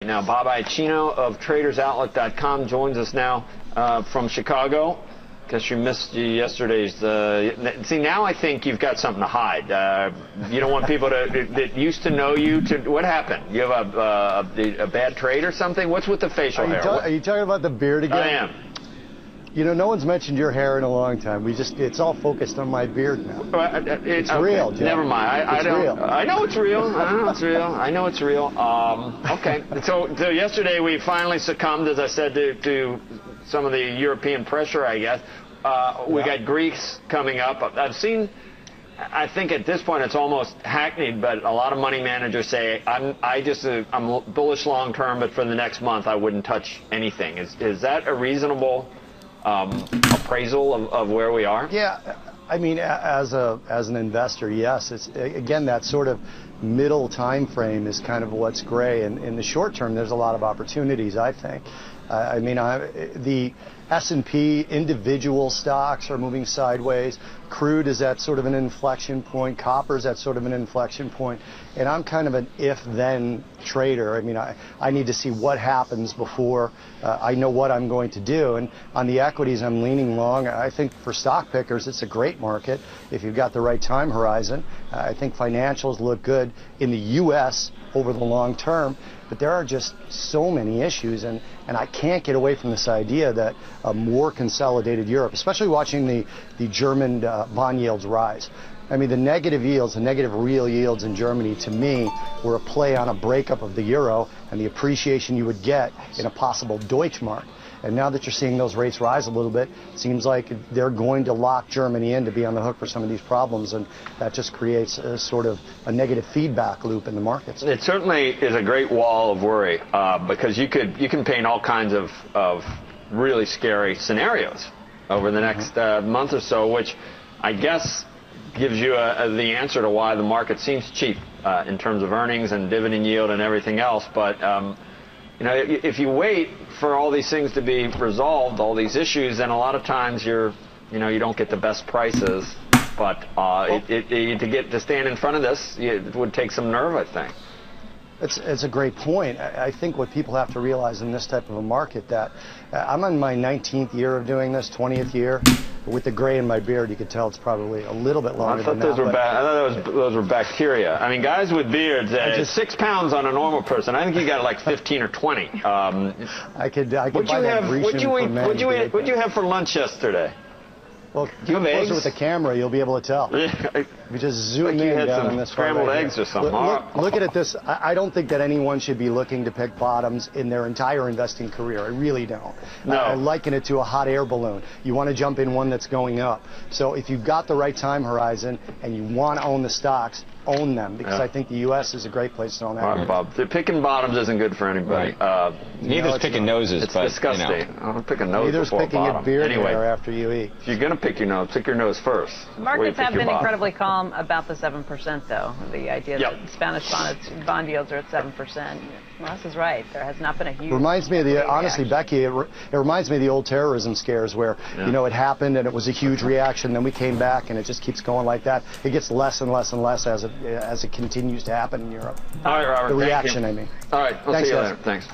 Now, Bob Iacchino of TradersOutlet.com joins us now from Chicago. Guess you missed yesterday's. See, now I think you've got something to hide. You don't want people that used to know you to. What happened? You have a bad trade or something? What's with the facial hair? Are you talking about the beard again? I am. You know, no one's mentioned your hair in a long time. It's all focused on my beard now. It's okay. real, Jeff. Never mind. I know it's real. I know it's real. Okay. So yesterday we finally succumbed, as I said, to some of the European pressure, I guess. We got Greeks coming up. I've seen, I think at this point it's almost hackneyed, but a lot of money managers say, I'm bullish long term, but for the next month I wouldn't touch anything. Is that a reasonable appraisal of where we are? Yeah, I mean, as an investor, yes. It's again, that sort of middle time frame is kind of what's gray, and in the short term there's a lot of opportunities, I think. I mean, the S&P individual stocks are moving sideways. Crude is at sort of an inflection point. Copper's at sort of an inflection point. And I'm kind of an if-then trader. I mean, I need to see what happens before I know what I'm going to do. And on the equities, I'm leaning long. I think for stock pickers, it's a great market if you've got the right time horizon. I think financials look good in the U.S. over the long term. But there are just so many issues, and I can't get away from this idea that a more consolidated Europe, especially watching the German bond yields rise. I mean, the negative yields, the negative real yields in Germany, to me, were a play on a breakup of the euro and the appreciation you would get in a possible Deutschmark. And now that you're seeing those rates rise a little bit, it seems like they're going to lock Germany in to be on the hook for some of these problems, and that just creates a sort of a negative feedback loop in the markets. It certainly is a great wall of worry because you can paint all kinds of really scary scenarios over the next month or so, which I guess gives you the answer to why the market seems cheap in terms of earnings and dividend yield and everything else. But you know, if you wait for all these things to be resolved, all these issues, then a lot of times you don't get the best prices. But to stand in front of this, it would take some nerve, I think. It's a great point. I think what people have to realize in this type of a market that I'm on my 19th year of doing this, 20th year. With the gray in my beard, you could tell it's probably a little bit longer. I thought those were bacteria. I mean, guys with beards, 6 pounds on a normal person. I think you got like 15 or 20. I could buy that Grecian for men. What'd you have for lunch yesterday? Well, get closer with the camera, you'll be able to tell. We just zoom in down on this scrambled eggs or something. Look at this. I don't think that anyone should be looking to pick bottoms in their entire investing career. I really don't. No. I liken it to a hot air balloon. You want to jump in one that's going up. So if you've got the right time horizon and you want to own the stocks, own them, because I think the U.S. is a great place to own that. All right, Bob. Picking bottoms isn't good for anybody. Right. Neither's picking noses. It's disgusting. I don't pick a nose Neither's before picking a beard hair after you eat. If you're going to pick your nose, pick your nose first. Markets have been incredibly calm about the 7%, though. The idea that Spanish bond yields are at 7%. Ross is right. There has not been a huge. Reminds me of honestly, Becky, it reminds me of the old terrorism scares where, it happened and it was a huge reaction. Then we came back and it just keeps going like that. It gets less and less and less as it continues to happen in Europe. All right, Robert. The reaction, I mean. All right. I'll see you later. Thanks.